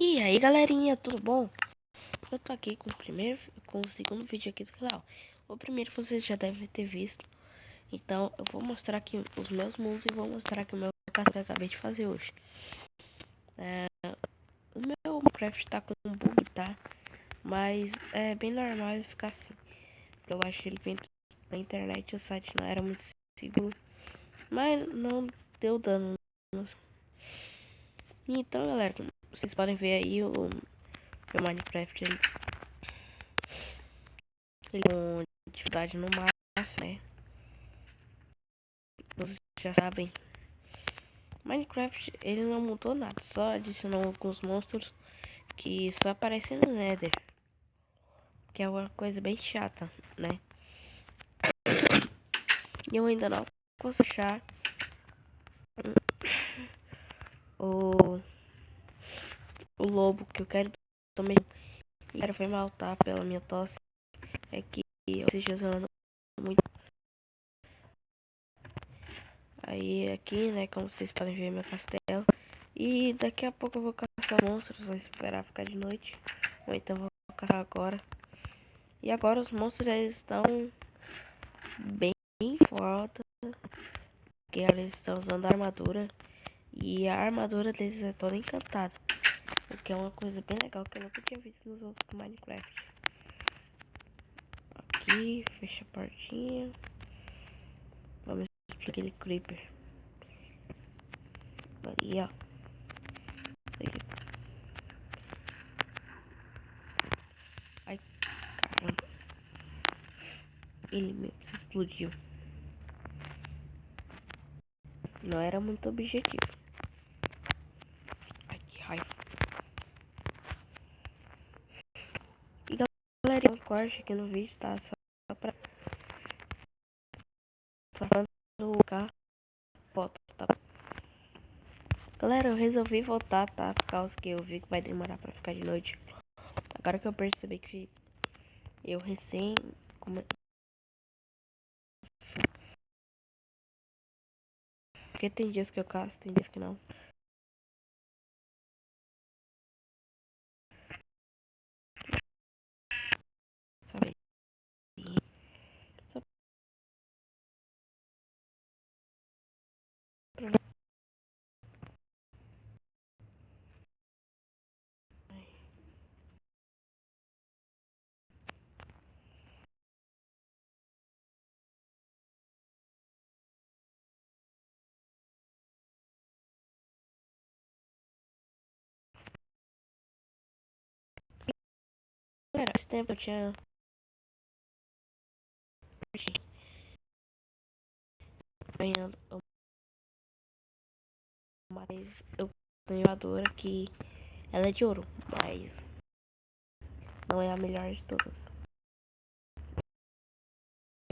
E aí galerinha, tudo bom? Eu tô aqui com o segundo vídeo aqui do canal. O primeiro vocês já devem ter visto. Então eu vou mostrar aqui os meus mundos e vou mostrar aqui o meu castelo que eu acabei de fazer hoje. O meu Minecraft tá com um bug, tá? Mas é bem normal ele ficar assim. Eu acho que ele vem na internet, o site não era muito seguro. Mas não deu dano. Então galera, como vocês podem ver aí o meu Minecraft ele com dificuldade no máximo, né? Vocês já sabem. Minecraft ele não mudou nada, só adicionou alguns monstros que só aparecem no Nether, que é uma coisa bem chata, né? E eu ainda não consigo achar o, o lobo que eu quero também. E cara, foi mal, tá? Pela minha tosse. É que eu estou usando muito. Aí aqui, né, como vocês podem ver meu castelo. E daqui a pouco eu vou caçar monstros, vou esperar ficar de noite. Ou então vou caçar agora. E agora os monstros eles estão bem fortes. Porque eles estão usando armadura. E a armadura deles é toda encantada. O que é uma coisa bem legal que eu nunca tinha visto nos outros Minecraft. Aqui, fecha a portinha. Vamos para aquele creeper. Aí, ó. Ai, caramba. Ele mesmo se explodiu. Não era muito objetivo. Ai, que raiva. E galera, um corte aqui no vídeo, tá? Só pra o carro. Tá? Galera, eu resolvi voltar, tá? Por causa que eu vi que vai demorar pra ficar de noite. Agora que eu percebi que eu recém... Porque tem dias que eu caço, tem dias que não. Sabe? Só pra... Galera, esse tempo eu tinha... ganhando mas eu ganhei uma armadura que ela é de ouro, mas não é a melhor de todas.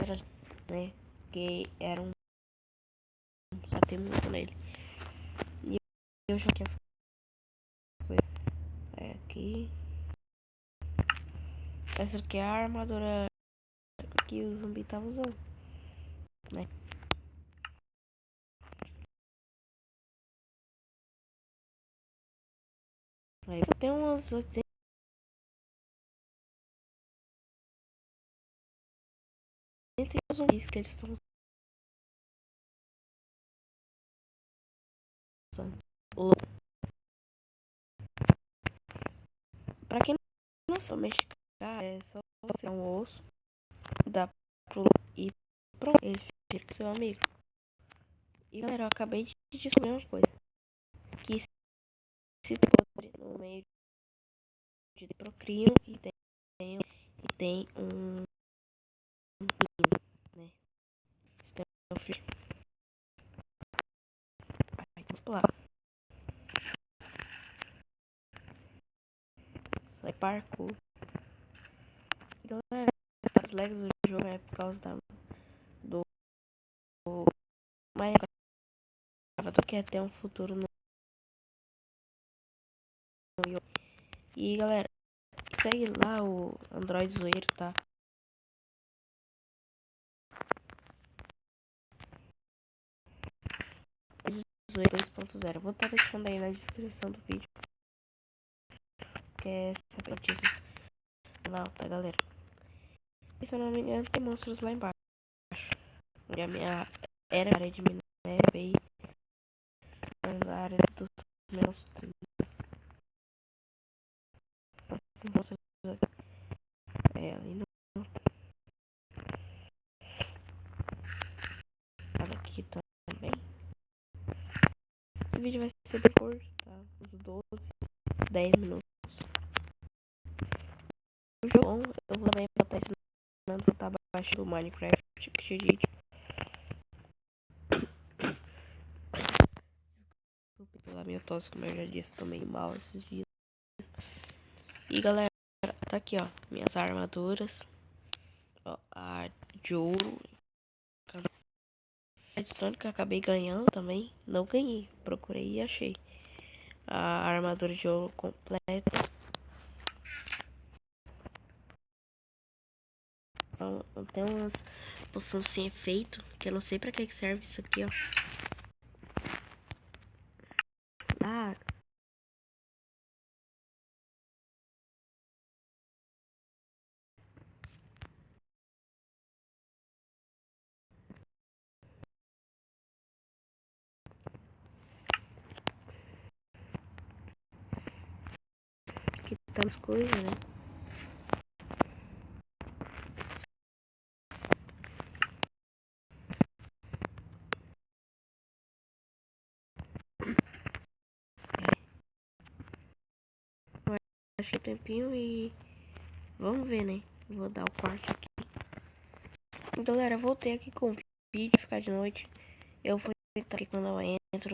Era, né? Porque era um... só tem muito nele. E eu joguei as coisas. É aqui. Essa aqui é a armadura que o zumbi tava usando, né? Aí eu tenho umas 80 zumbis que eles estão usando. Pra quem não sabe mexer, é só você um osso, dá pro e pronto, ele fica seu amigo. E galera, eu acabei de descobrir uma coisa. Que se pode no meio de procriam e tem um lindo, né? Starfish. Aí vamos lá. Sai parkour. Galera, os lags do jogo é por causa do Minecraft que quer ter um futuro no YouTube. E galera, segue lá o Android Zoeiro, tá? Zoeiro 2.0. Vou estar deixando aí na descrição do vídeo. que é essa feitiça lá, tá, galera? E se eu não me engano, tem monstros lá embaixo. E a minha era a área de minério e na área dos meus trilhos. Assim, monstros ali no aqui também. Esse vídeo vai ser bem curto, tá? Uns 12, 10 minutos. O jogo, eu vou também botar ensinando pra estar abaixo do Minecraft, que desculpe pela minha tosse, como eu já disse, tô meio mal esses dias. E galera, tá aqui ó, minhas armaduras. Ó, a de ouro. A redstone que eu acabei ganhando também. Não ganhei, procurei e achei. A armadura de ouro completa. Tem umas poções sem efeito, que eu não sei pra que serve isso aqui, ó. Ah, aqui tá as coisas, né? Achei um tempinho e vamos ver, né? Vou dar o quarto aqui. Galera, voltei aqui com o vídeo, ficar de noite. Eu fui entrar aqui quando eu entro.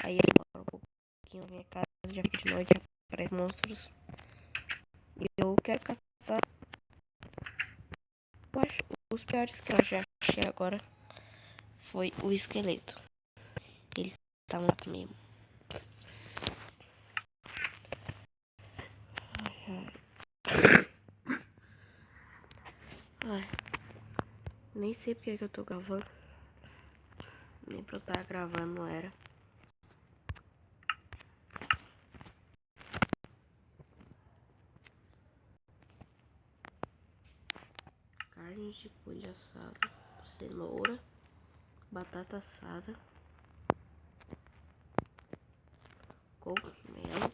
Aí demora um pouquinho na minha casa, já fica de noite, aparece monstros. E eu quero caçar. Eu acho os piores que eu já achei agora foi o esqueleto. Ele tá muito mesmo. Ai, nem sei porque que eu tô gravando. Nem pra eu estar gravando não era. Carne de folha assada, cenoura, batata assada, cogumelo.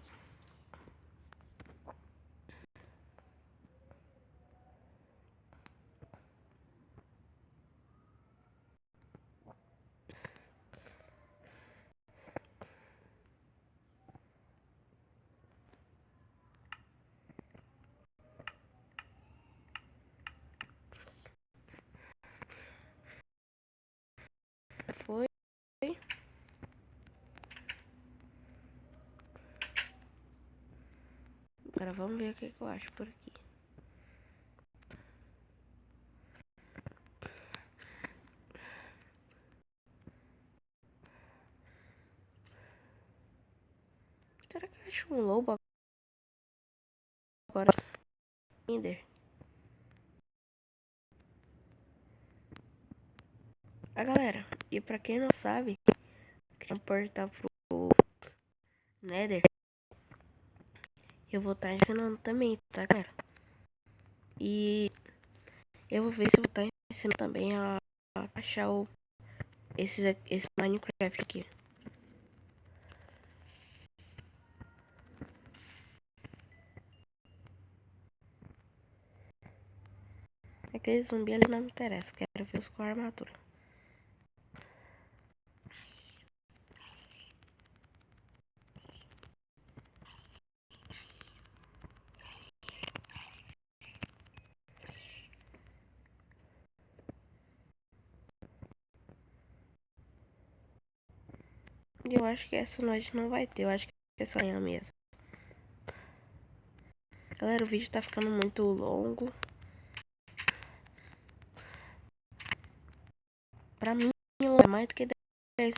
Foi. Agora vamos ver o que eu acho por aqui. Será que eu acho um lobo agora? Ender. Ah, galera, e pra quem não sabe, queria portar pro Nether, eu vou estar ensinando também, tá, cara? E eu vou ver se eu vou estar ensinando também a achar esse Minecraft aqui. Aquele zumbi ali não me interessa, quero ver os com armadura. E eu acho que essa noite não vai ter, eu acho que é só amanhã mesmo. Galera, o vídeo tá ficando muito longo. Pra mim, é mais do que 10.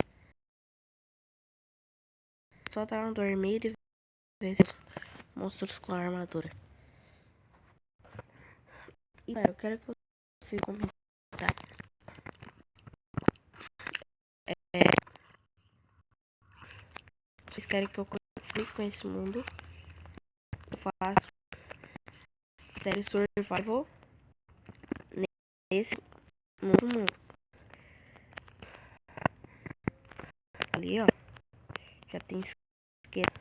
Só dar uma dormida e ver os monstros com armadura. E galera, eu quero que vocês comentem. Vocês querem que eu continue com esse mundo? faço série survival nesse novo mundo. Ali, ó, já tem esqueleto.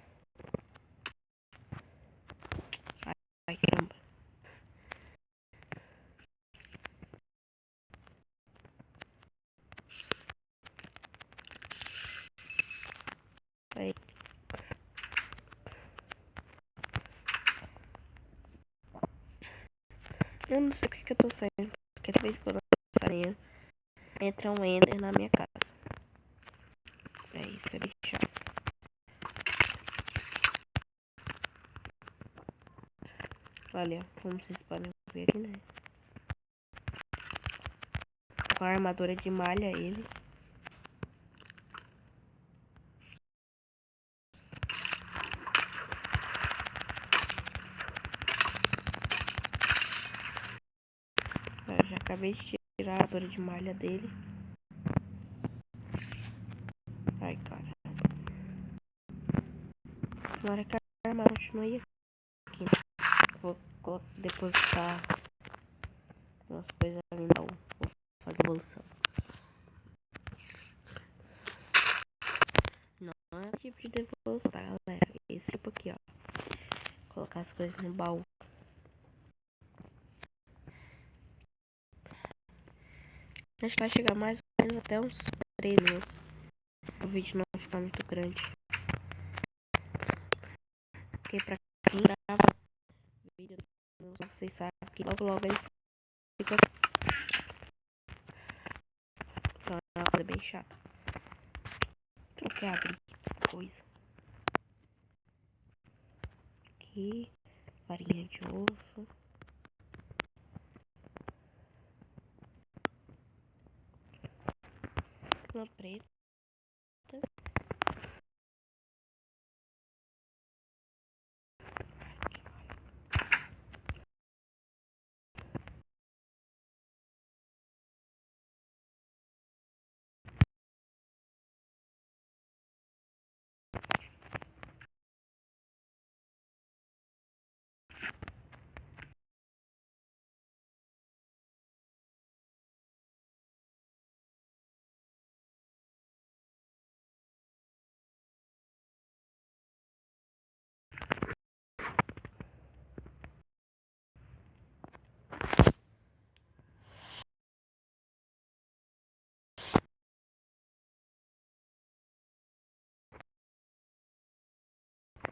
Ai, caramba. Aí. Eu não sei o que eu tô saindo, porque toda vez que eu tô saindo, entra um Ender na minha casa. É isso, é bem chato. Olha, como vocês podem ver aqui, né? Com a armadura de malha ele. Eu já acabei de tirar a armadura de malha dele. Ai, cara. Na hora que a armadura continue aqui, né? Vou depositar umas coisas ali no baú. Vou fazer evolução. Não é o tipo de depositar, galera. Esse tipo aqui, ó. Colocar as coisas no baú. Acho que vai chegar mais ou menos até uns 3 minutos. O vídeo não ficar muito grande. Porque pra quem grava vídeo, vocês sabem que logo logo ele fica. Então é uma coisa bem chata. Eu quero abrir coisa. Aqui. Farinha de osso. Uma preta.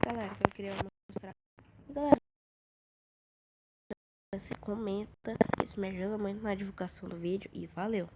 Galera, que eu queria mostrar. Galera, se comenta, isso me ajuda muito na divulgação do vídeo e valeu!